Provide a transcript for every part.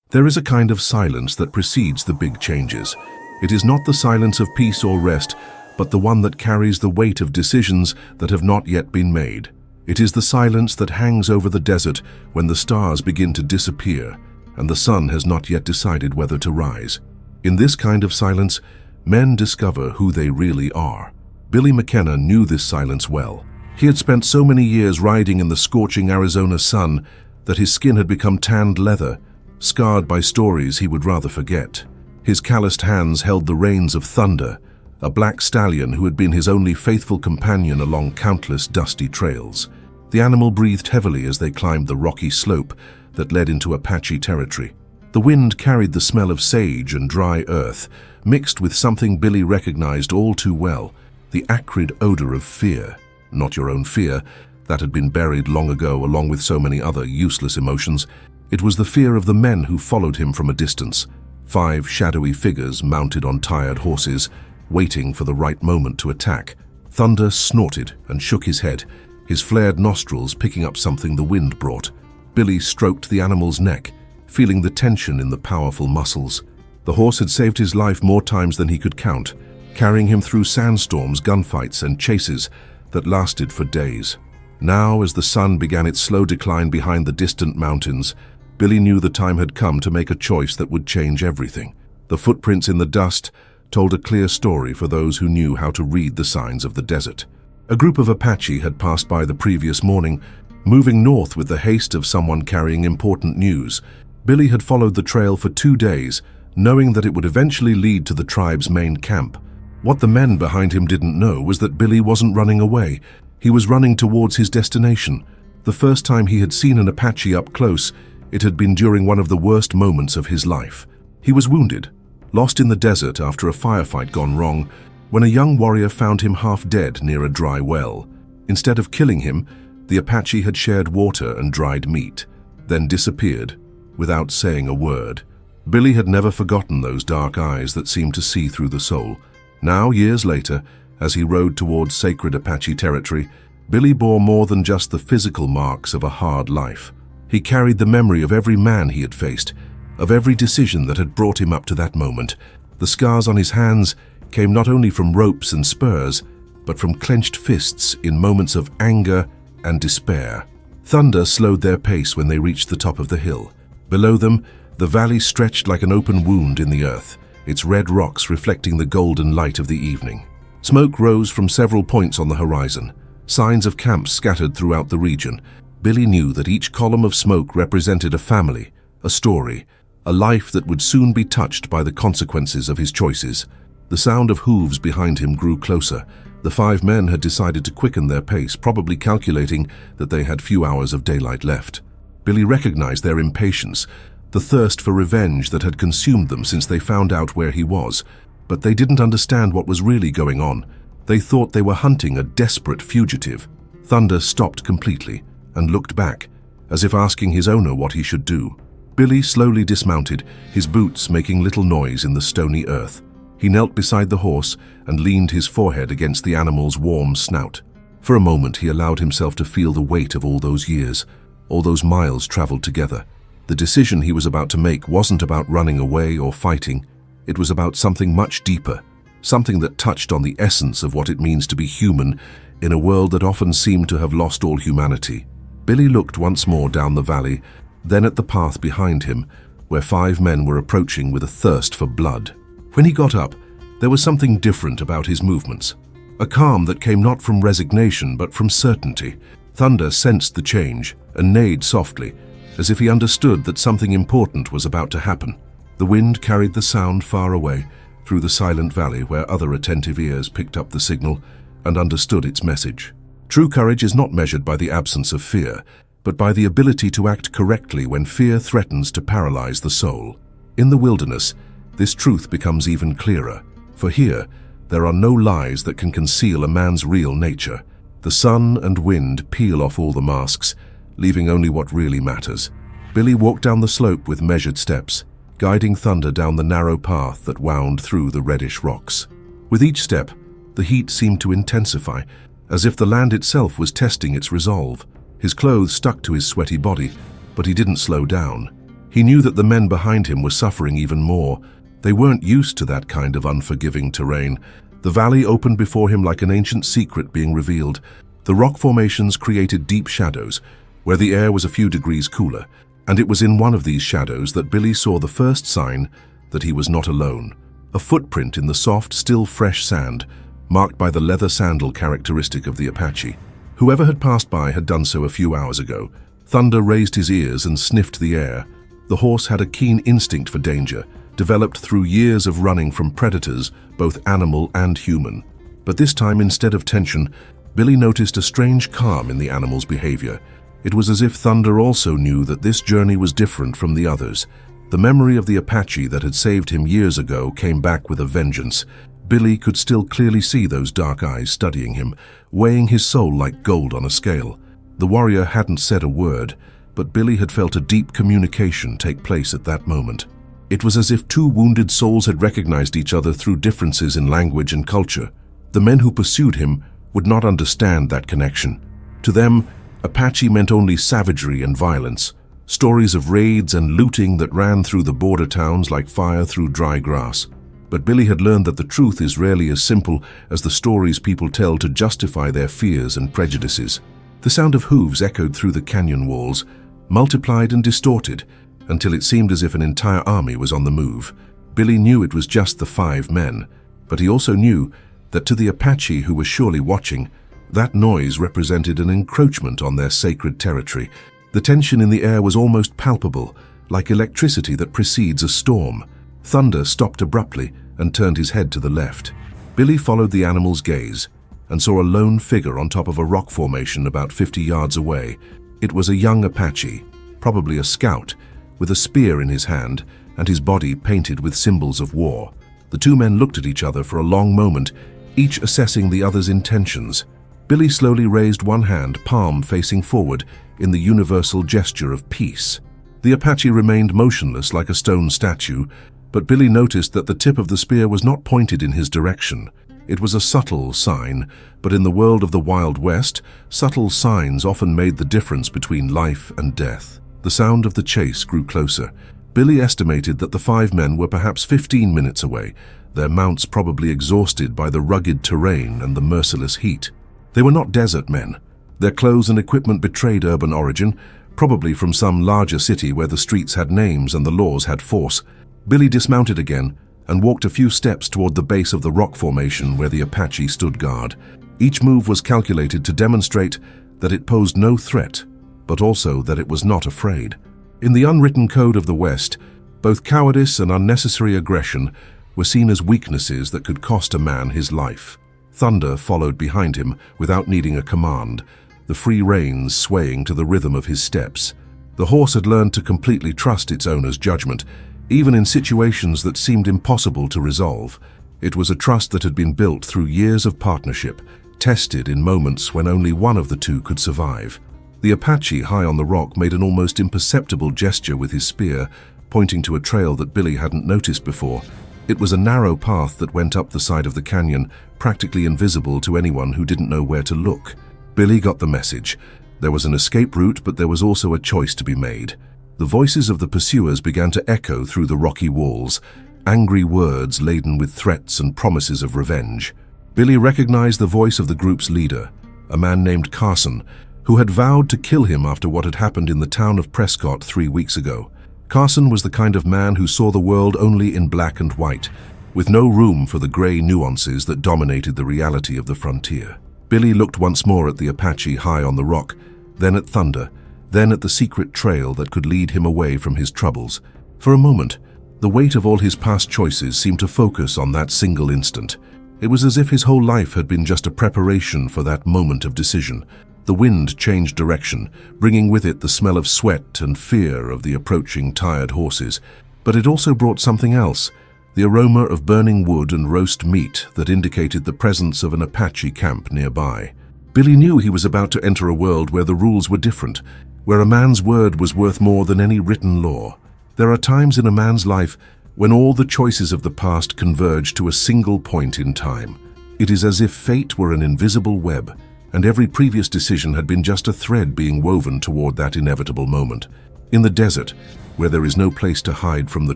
There is a kind of silence that precedes the big changes. It is not the silence of peace or rest, but the one that carries the weight of decisions that have not yet been made. It is the silence that hangs over the desert when the stars begin to disappear and the sun has not yet decided whether to rise. In this kind of silence, men discover who they really are. Billy McKenna knew this silence well. He had spent so many years riding in the scorching Arizona sun that his skin had become tanned leather, scarred by stories he would rather forget. His calloused hands held the reins of Thunder, a black stallion who had been his only faithful companion along countless dusty trails. The animal breathed heavily as they climbed the rocky slope that led into Apache territory. The wind carried the smell of sage and dry earth, mixed with something Billy recognized all too well, the acrid odor of fear. Not your own fear, that had been buried long ago along with so many other useless emotions. It was the fear of the men who followed him from a distance, 5 shadowy figures mounted on tired horses, waiting for the right moment to attack. Thunder snorted and shook his head, his flared nostrils picking up something the wind brought. Billy stroked the animal's neck, feeling the tension in the powerful muscles. The horse had saved his life more times than he could count, carrying him through sandstorms, gunfights, and chases that lasted for days. Now, as the sun began its slow decline behind the distant mountains, Billy knew the time had come to make a choice that would change everything. The footprints in the dust told a clear story for those who knew how to read the signs of the desert. A group of Apache had passed by the previous morning, moving north with the haste of someone carrying important news. Billy had followed the trail for 2 days, knowing that it would eventually lead to the tribe's main camp. What the men behind him didn't know was that Billy wasn't running away. He was running towards his destination. The first time he had seen an Apache up close, it had been during one of the worst moments of his life. He was wounded, lost in the desert after a firefight gone wrong, when a young warrior found him half dead near a dry well. Instead of killing him, the Apache had shared water and dried meat, then disappeared without saying a word. Billy had never forgotten those dark eyes that seemed to see through the soul. Now, years later, as he rode towards sacred Apache territory, Billy bore more than just the physical marks of a hard life. He carried the memory of every man he had faced, of every decision that had brought him up to that moment. The scars on his hands came not only from ropes and spurs, but from clenched fists in moments of anger and despair. Thunder slowed their pace when they reached the top of the hill. Below them, the valley stretched like an open wound in the earth, its red rocks reflecting the golden light of the evening. Smoke rose from several points on the horizon, signs of camps scattered throughout the region. Billy knew that each column of smoke represented a family, a story, a life that would soon be touched by the consequences of his choices. The sound of hooves behind him grew closer. The 5 men had decided to quicken their pace, probably calculating that they had few hours of daylight left. Billy recognized their impatience, the thirst for revenge that had consumed them since they found out where he was. But they didn't understand what was really going on. They thought they were hunting a desperate fugitive. Thunder stopped completely and looked back, as if asking his owner what he should do. Billy slowly dismounted, his boots making little noise in the stony earth. He knelt beside the horse and leaned his forehead against the animal's warm snout. For a moment he allowed himself to feel the weight of all those years, all those miles traveled together. The decision he was about to make wasn't about running away or fighting. It was about something much deeper, something that touched on the essence of what it means to be human in a world that often seemed to have lost all humanity. Billy looked once more down the valley, then at the path behind him, where 5 men were approaching with a thirst for blood. When he got up, there was something different about his movements, a calm that came not from resignation but from certainty. Thunder sensed the change and neighed softly, as if he understood that something important was about to happen. The wind carried the sound far away, through the silent valley where other attentive ears picked up the signal and understood its message. True courage is not measured by the absence of fear, but by the ability to act correctly when fear threatens to paralyze the soul. In the wilderness, this truth becomes even clearer, for here, there are no lies that can conceal a man's real nature. The sun and wind peel off all the masks, leaving only what really matters. Billy walked down the slope with measured steps, guiding Thunder down the narrow path that wound through the reddish rocks. With each step, the heat seemed to intensify, as if the land itself was testing its resolve. His clothes stuck to his sweaty body, but he didn't slow down. He knew that the men behind him were suffering even more. They weren't used to that kind of unforgiving terrain. The valley opened before him like an ancient secret being revealed. The rock formations created deep shadows, where the air was a few degrees cooler, and it was in one of these shadows that Billy saw the first sign that he was not alone. A footprint in the soft, still fresh sand, marked by the leather sandal characteristic of the Apache. Whoever had passed by had done so a few hours ago. Thunder raised his ears and sniffed the air. The horse had a keen instinct for danger, developed through years of running from predators, both animal and human. But this time, instead of tension, Billy noticed a strange calm in the animal's behavior. It was as if Thunder also knew that this journey was different from the others. The memory of the Apache that had saved him years ago came back with a vengeance. Billy could still clearly see those dark eyes studying him, weighing his soul like gold on a scale. The warrior hadn't said a word, but Billy had felt a deep communication take place at that moment. It was as if two wounded souls had recognized each other through differences in language and culture. The men who pursued him would not understand that connection. To them, Apache meant only savagery and violence, stories of raids and looting that ran through the border towns like fire through dry grass. But Billy had learned that the truth is rarely as simple as the stories people tell to justify their fears and prejudices. The sound of hooves echoed through the canyon walls, multiplied and distorted, until it seemed as if an entire army was on the move. Billy knew it was just the 5 men, but he also knew that to the Apache who was surely watching, that noise represented an encroachment on their sacred territory. The tension in the air was almost palpable, like electricity that precedes a storm. Thunder stopped abruptly and turned his head to the left. Billy followed the animal's gaze and saw a lone figure on top of a rock formation about 50 yards away. It was a young Apache, probably a scout, with a spear in his hand and his body painted with symbols of war. The 2 men looked at each other for a long moment, each assessing the other's intentions. Billy slowly raised one hand, palm facing forward, in the universal gesture of peace. The Apache remained motionless like a stone statue, but Billy noticed that the tip of the spear was not pointed in his direction. It was a subtle sign, but in the world of the Wild West, subtle signs often made the difference between life and death. The sound of the chase grew closer. Billy estimated that the 5 men were perhaps 15 minutes away, their mounts probably exhausted by the rugged terrain and the merciless heat. They were not desert men. Their clothes and equipment betrayed urban origin, probably from some larger city where the streets had names and the laws had force. Billy dismounted again and walked a few steps toward the base of the rock formation where the Apache stood guard. Each move was calculated to demonstrate that it posed no threat, but also that it was not afraid. In the unwritten code of the West, both cowardice and unnecessary aggression were seen as weaknesses that could cost a man his life. Thunder followed behind him without needing a command, the free reins swaying to the rhythm of his steps. The horse had learned to completely trust its owner's judgment, even in situations that seemed impossible to resolve. It was a trust that had been built through years of partnership, tested in moments when only one of the 2 could survive. The Apache high on the rock made an almost imperceptible gesture with his spear, pointing to a trail that Billy hadn't noticed before. It was a narrow path that went up the side of the canyon, practically invisible to anyone who didn't know where to look. Billy got the message. There was an escape route, but there was also a choice to be made. The voices of the pursuers began to echo through the rocky walls, angry words laden with threats and promises of revenge. Billy recognized the voice of the group's leader, a man named Carson, who had vowed to kill him after what had happened in the town of Prescott 3 weeks ago. Carson was the kind of man who saw the world only in black and white, with no room for the gray nuances that dominated the reality of the frontier. Billy looked once more at the Apache high on the rock, then at Thunder, then at the secret trail that could lead him away from his troubles. For a moment, the weight of all his past choices seemed to focus on that single instant. It was as if his whole life had been just a preparation for that moment of decision. The wind changed direction, bringing with it the smell of sweat and fear of the approaching tired horses. But it also brought something else, the aroma of burning wood and roast meat that indicated the presence of an Apache camp nearby. Billy knew he was about to enter a world where the rules were different, where a man's word was worth more than any written law. There are times in a man's life when all the choices of the past converge to a single point in time. It is as if fate were an invisible web, and every previous decision had been just a thread being woven toward that inevitable moment. In the desert, where there is no place to hide from the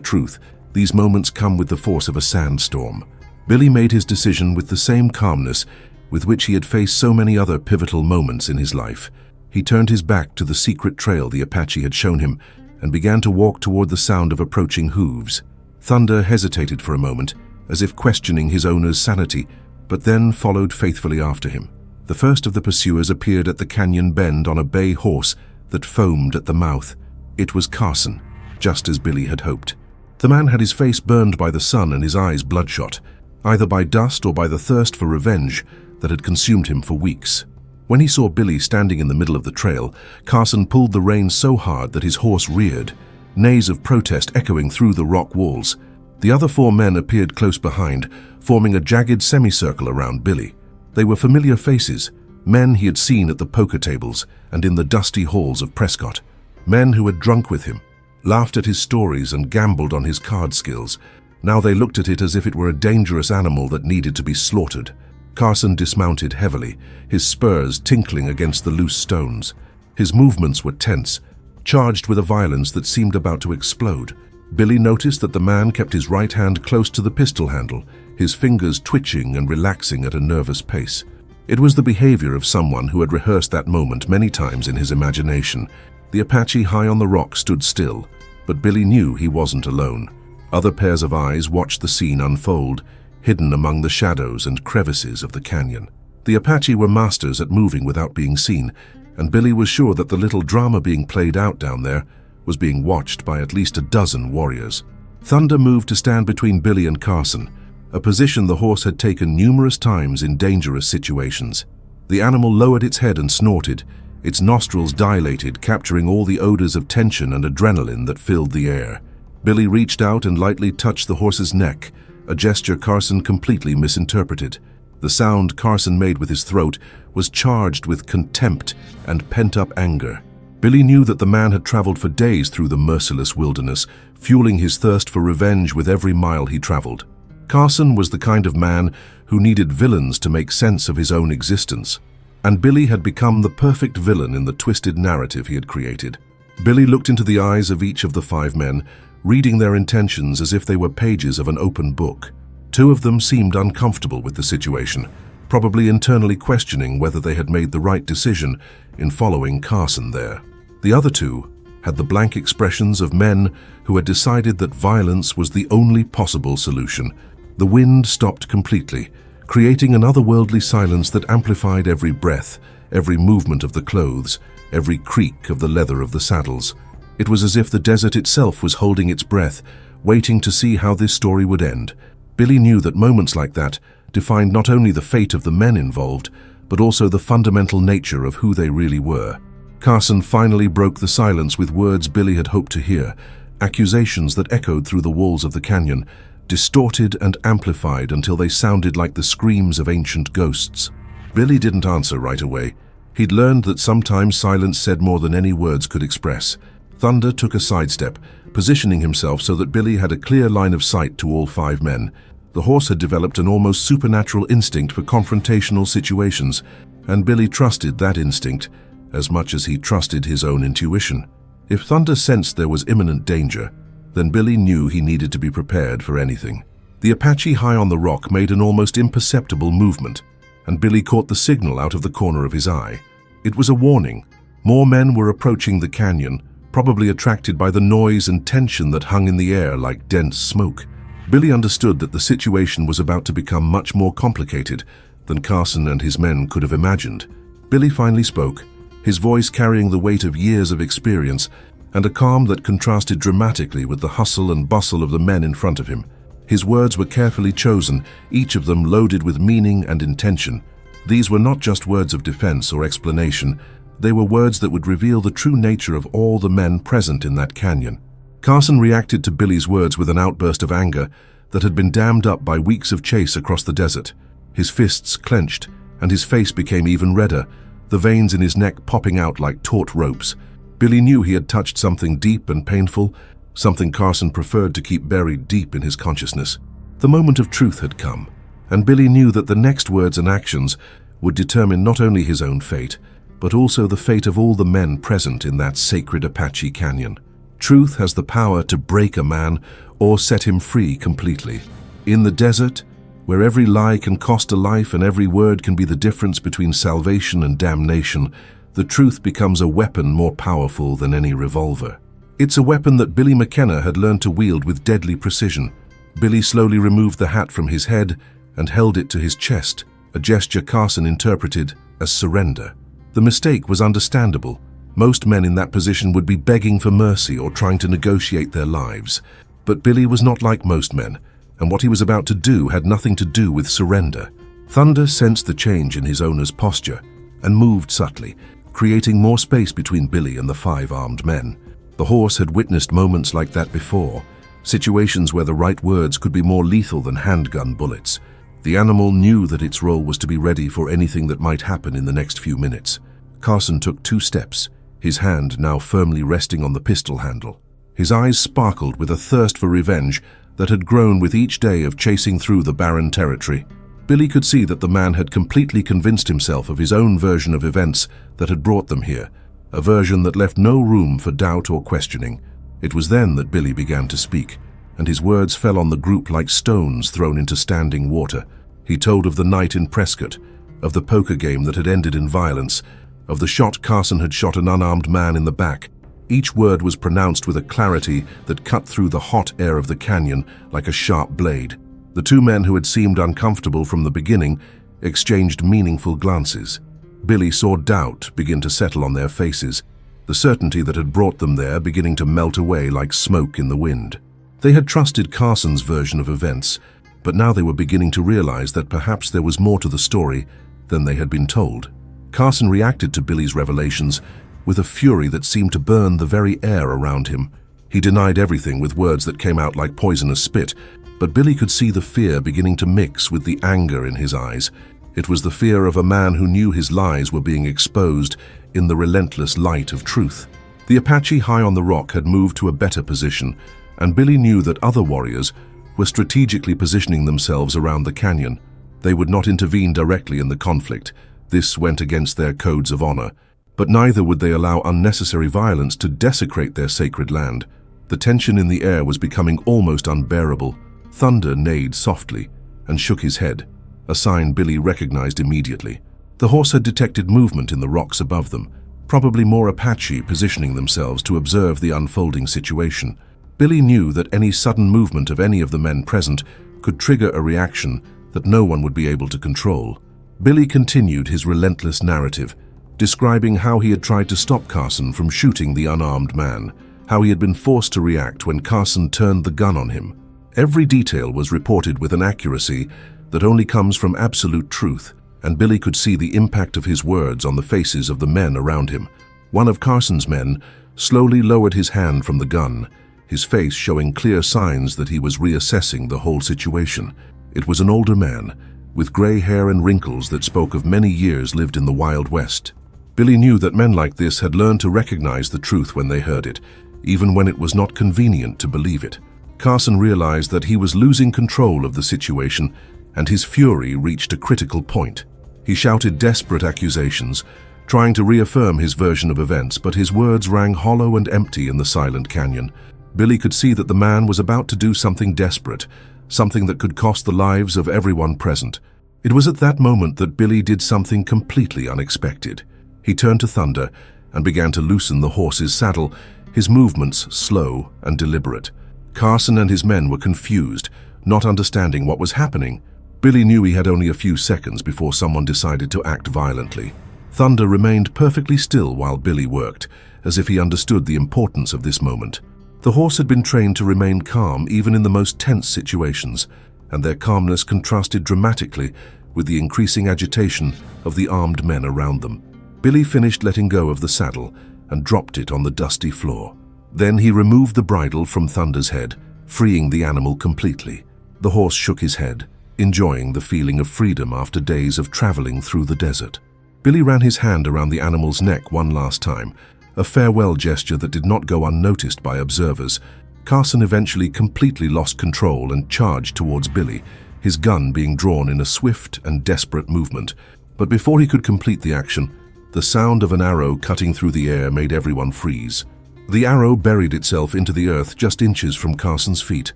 truth, these moments come with the force of a sandstorm. Billy made his decision with the same calmness with which he had faced so many other pivotal moments in his life. He turned his back to the secret trail the Apache had shown him and began to walk toward the sound of approaching hooves. Thunder hesitated for a moment, as if questioning his owner's sanity, but then followed faithfully after him. The first of the pursuers appeared at the canyon bend on a bay horse that foamed at the mouth. It was Carson, just as Billy had hoped. The man had his face burned by the sun and his eyes bloodshot, either by dust or by the thirst for revenge that had consumed him for weeks. When he saw Billy standing in the middle of the trail, Carson pulled the reins so hard that his horse reared, neighs of protest echoing through the rock walls. The other 4 men appeared close behind, forming a jagged semicircle around Billy. They were familiar faces, men he had seen at the poker tables and in the dusty halls of Prescott. Men who had drunk with him, laughed at his stories and gambled on his card skills. Now they looked at it as if it were a dangerous animal that needed to be slaughtered. Carson dismounted heavily, his spurs tinkling against the loose stones. His movements were tense, charged with a violence that seemed about to explode. Billy noticed that the man kept his right hand close to the pistol handle, his fingers twitching and relaxing at a nervous pace. It was the behavior of someone who had rehearsed that moment many times in his imagination. The Apache high on the rock stood still, but Billy knew he wasn't alone. Other pairs of eyes watched the scene unfold, hidden among the shadows and crevices of the canyon. The Apache were masters at moving without being seen, and Billy was sure that the little drama being played out down there was being watched by at least a dozen warriors. Thunder moved to stand between Billy and Carson, a position the horse had taken numerous times in dangerous situations. The animal lowered its head and snorted, its nostrils dilated, capturing all the odors of tension and adrenaline that filled the air. Billy reached out and lightly touched the horse's neck, a gesture Carson completely misinterpreted. The sound Carson made with his throat was charged with contempt and pent-up anger. Billy knew that the man had traveled for days through the merciless wilderness, fueling his thirst for revenge with every mile he traveled. Carson was the kind of man who needed villains to make sense of his own existence, and Billy had become the perfect villain in the twisted narrative he had created. Billy looked into the eyes of each of the 5 men, reading their intentions as if they were pages of an open book. 2 of them seemed uncomfortable with the situation, probably internally questioning whether they had made the right decision in following Carson there. The other 2 had the blank expressions of men who had decided that violence was the only possible solution. The wind stopped completely, creating an otherworldly silence that amplified every breath, every movement of the clothes, every creak of the leather of the saddles. It was as if the desert itself was holding its breath, waiting to see how this story would end. Billy knew that moments like that defined not only the fate of the men involved, but also the fundamental nature of who they really were. Carson finally broke the silence with words Billy had hoped to hear, accusations that echoed through the walls of the canyon, distorted and amplified until they sounded like the screams of ancient ghosts. Billy didn't answer right away. He'd learned that sometimes silence said more than any words could express. Thunder took a sidestep, positioning himself so that Billy had a clear line of sight to all 5 men. The horse had developed an almost supernatural instinct for confrontational situations, and Billy trusted that instinct as much as he trusted his own intuition. If Thunder sensed there was imminent danger, then Billy knew he needed to be prepared for anything. The Apache high on the rock made an almost imperceptible movement, and Billy caught the signal out of the corner of his eye. It was a warning. More men were approaching the canyon, probably attracted by the noise and tension that hung in the air like dense smoke. Billy understood that the situation was about to become much more complicated than Carson and his men could have imagined. Billy finally spoke, his voice carrying the weight of years of experience and a calm that contrasted dramatically with the hustle and bustle of the men in front of him. His words were carefully chosen, each of them loaded with meaning and intention. These were not just words of defense or explanation, they were words that would reveal the true nature of all the men present in that canyon. Carson reacted to Billy's words with an outburst of anger that had been dammed up by weeks of chase across the desert. His fists clenched, and his face became even redder, the veins in his neck popping out like taut ropes. Billy knew he had touched something deep and painful, something Carson preferred to keep buried deep in his consciousness. The moment of truth had come, and Billy knew that the next words and actions would determine not only his own fate, but also the fate of all the men present in that sacred Apache canyon. Truth has the power to break a man or set him free completely. In the desert, where every lie can cost a life and every word can be the difference between salvation and damnation, the truth becomes a weapon more powerful than any revolver. It's a weapon that Billy McKenna had learned to wield with deadly precision. Billy slowly removed the hat from his head and held it to his chest, a gesture Carson interpreted as surrender. The mistake was understandable. Most men in that position would be begging for mercy or trying to negotiate their lives. But Billy was not like most men, and what he was about to do had nothing to do with surrender. Thunder sensed the change in his owner's posture and moved subtly, creating more space between Billy and the 5 armed men. The horse had witnessed moments like that before, situations where the right words could be more lethal than handgun bullets. The animal knew that its role was to be ready for anything that might happen in the next few minutes. Carson took 2 steps, his hand now firmly resting on the pistol handle. His eyes sparkled with a thirst for revenge that had grown with each day of chasing through the barren territory. Billy could see that the man had completely convinced himself of his own version of events that had brought them here, a version that left no room for doubt or questioning. It was then that Billy began to speak, and his words fell on the group like stones thrown into standing water. He told of the night in Prescott, of the poker game that had ended in violence, of the shot Carson had shot an unarmed man in the back. Each word was pronounced with a clarity that cut through the hot air of the canyon like a sharp blade. The 2 men who had seemed uncomfortable from the beginning exchanged meaningful glances. Billy saw doubt begin to settle on their faces, the certainty that had brought them there beginning to melt away like smoke in the wind. They had trusted Carson's version of events, but now they were beginning to realize that perhaps there was more to the story than they had been told. Carson reacted to Billy's revelations with a fury that seemed to burn the very air around him. He denied everything with words that came out like poisonous spit, but Billy could see the fear beginning to mix with the anger in his eyes. It was the fear of a man who knew his lies were being exposed in the relentless light of truth. The Apache high on the rock had moved to a better position, and Billy knew that other warriors were strategically positioning themselves around the canyon. They would not intervene directly in the conflict. This went against their codes of honor. But neither would they allow unnecessary violence to desecrate their sacred land. The tension in the air was becoming almost unbearable. Thunder neighed softly and shook his head, a sign Billy recognized immediately. The horse had detected movement in the rocks above them, probably more Apache positioning themselves to observe the unfolding situation. Billy knew that any sudden movement of any of the men present could trigger a reaction that no one would be able to control. Billy continued his relentless narrative, describing how he had tried to stop Carson from shooting the unarmed man, how he had been forced to react when Carson turned the gun on him. Every detail was reported with an accuracy that only comes from absolute truth, and Billy could see the impact of his words on the faces of the men around him. One of Carson's men slowly lowered his hand from the gun, his face showing clear signs that he was reassessing the whole situation. It was an older man, with gray hair and wrinkles that spoke of many years lived in the Wild West. Billy knew that men like this had learned to recognize the truth when they heard it, even when it was not convenient to believe it. Carson realized that he was losing control of the situation, and his fury reached a critical point. He shouted desperate accusations, trying to reaffirm his version of events, but his words rang hollow and empty in the silent canyon. Billy could see that the man was about to do something desperate, something that could cost the lives of everyone present. It was at that moment that Billy did something completely unexpected. He turned to Thunder and began to loosen the horse's saddle, his movements slow and deliberate. Carson and his men were confused, not understanding what was happening. Billy knew he had only a few seconds before someone decided to act violently. Thunder remained perfectly still while Billy worked, as if he understood the importance of this moment. The horse had been trained to remain calm even in the most tense situations, and their calmness contrasted dramatically with the increasing agitation of the armed men around them. Billy finished letting go of the saddle and dropped it on the dusty floor. Then he removed the bridle from Thunder's head, freeing the animal completely. The horse shook his head, enjoying the feeling of freedom after days of traveling through the desert. Billy ran his hand around the animal's neck one last time, a farewell gesture that did not go unnoticed by observers. Carson eventually completely lost control and charged towards Billy, his gun being drawn in a swift and desperate movement. But before he could complete the action, The sound of an arrow cutting through the air made everyone freeze. The arrow buried itself into the earth just inches from Carson's feet,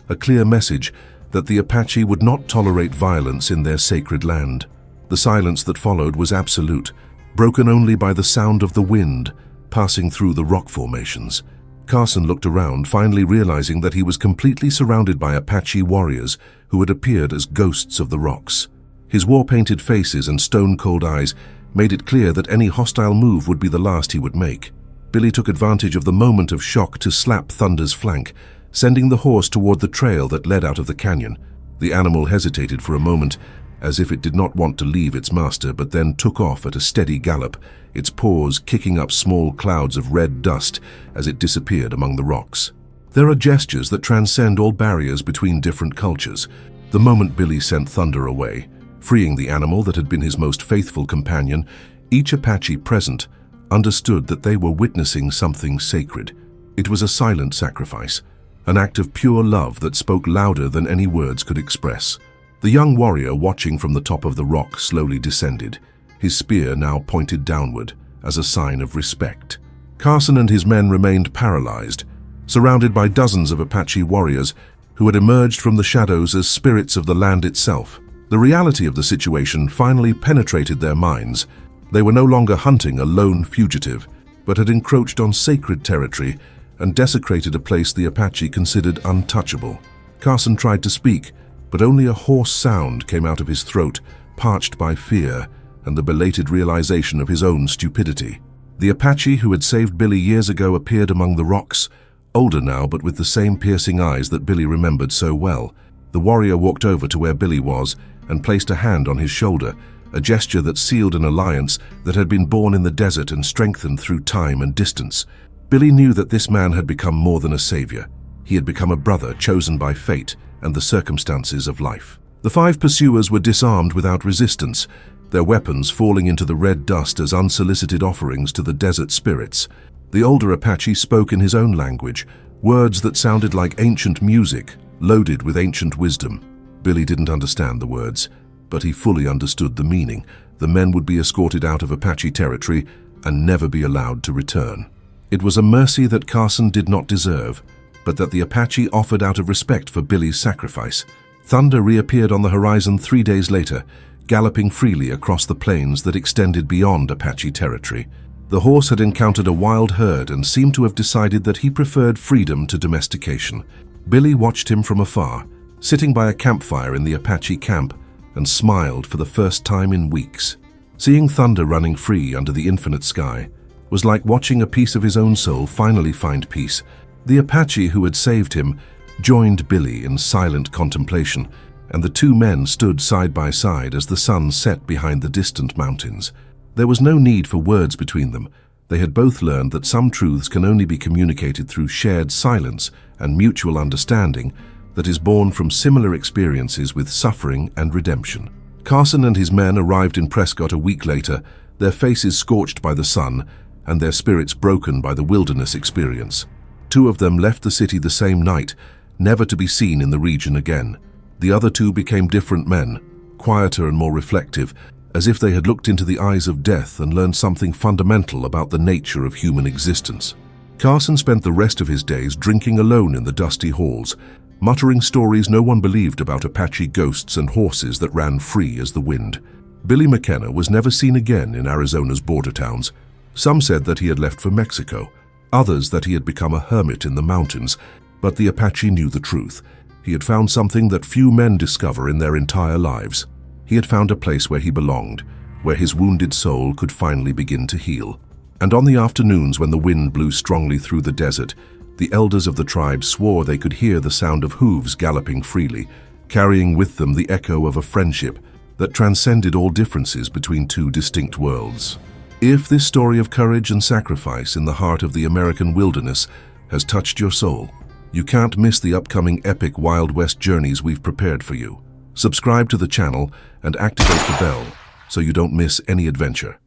a clear message that the Apache would not tolerate violence in their sacred land. The silence that followed was absolute, broken only by the sound of the wind passing through the rock formations. Carson looked around, finally realizing that he was completely surrounded by Apache warriors who had appeared as ghosts of the rocks. His war-painted faces and stone-cold eyes made it clear that any hostile move would be the last he would make. Billy took advantage of the moment of shock to slap Thunder's flank, sending the horse toward the trail that led out of the canyon. The animal hesitated for a moment, as if it did not want to leave its master, but then took off at a steady gallop, its paws kicking up small clouds of red dust as it disappeared among the rocks. There are gestures that transcend all barriers between different cultures. The moment Billy sent Thunder away, freeing the animal that had been his most faithful companion, each Apache present understood that they were witnessing something sacred. It was a silent sacrifice, an act of pure love that spoke louder than any words could express. The young warrior, watching from the top of the rock, slowly descended, his spear now pointed downward as a sign of respect. Carson and his men remained paralyzed, surrounded by dozens of Apache warriors who had emerged from the shadows as spirits of the land itself. The reality of the situation finally penetrated their minds. They were no longer hunting a lone fugitive, but had encroached on sacred territory and desecrated a place the Apache considered untouchable. Carson tried to speak, but only a hoarse sound came out of his throat, parched by fear and the belated realization of his own stupidity. The Apache who had saved Billy years ago appeared among the rocks, older now but with the same piercing eyes that Billy remembered so well. The warrior walked over to where Billy was and placed a hand on his shoulder, a gesture that sealed an alliance that had been born in the desert and strengthened through time and distance. Billy knew that this man had become more than a savior. He had become a brother chosen by fate and the circumstances of life. The 5 pursuers were disarmed without resistance, their weapons falling into the red dust as unsolicited offerings to the desert spirits. The older Apache spoke in his own language, words that sounded like ancient music, loaded with ancient wisdom. Billy didn't understand the words, but he fully understood the meaning. The men would be escorted out of Apache territory and never be allowed to return. It was a mercy that Carson did not deserve, but that the Apache offered out of respect for Billy's sacrifice. Thunder reappeared on the horizon 3 days later, galloping freely across the plains that extended beyond Apache territory. The horse had encountered a wild herd and seemed to have decided that he preferred freedom to domestication. Billy watched him from afar, sitting by a campfire in the Apache camp, and smiled for the first time in weeks. Seeing Thunder running free under the infinite sky was like watching a piece of his own soul finally find peace. The Apache who had saved him joined Billy in silent contemplation, and the 2 men stood side by side as the sun set behind the distant mountains. There was no need for words between them. They had both learned that some truths can only be communicated through shared silence and mutual understanding that is born from similar experiences with suffering and redemption. Carson and his men arrived in Prescott a week later, their faces scorched by the sun and their spirits broken by the wilderness experience. 2 of them left the city the same night, never to be seen in the region again. The other 2 became different men, quieter and more reflective, as if they had looked into the eyes of death and learned something fundamental about the nature of human existence. Carson spent the rest of his days drinking alone in the dusty halls, muttering stories no one believed about Apache ghosts and horses that ran free as the wind. Billy McKenna was never seen again in Arizona's border towns. Some said that he had left for Mexico, others that he had become a hermit in the mountains, but the Apache knew the truth. He had found something that few men discover in their entire lives. He had found a place where he belonged, where his wounded soul could finally begin to heal. And on the afternoons when the wind blew strongly through the desert, the elders of the tribe swore they could hear the sound of hooves galloping freely, carrying with them the echo of a friendship that transcended all differences between 2 distinct worlds. If this story of courage and sacrifice in the heart of the American wilderness has touched your soul, you can't miss the upcoming epic Wild West journeys we've prepared for you. Subscribe to the channel and activate the bell so you don't miss any adventure.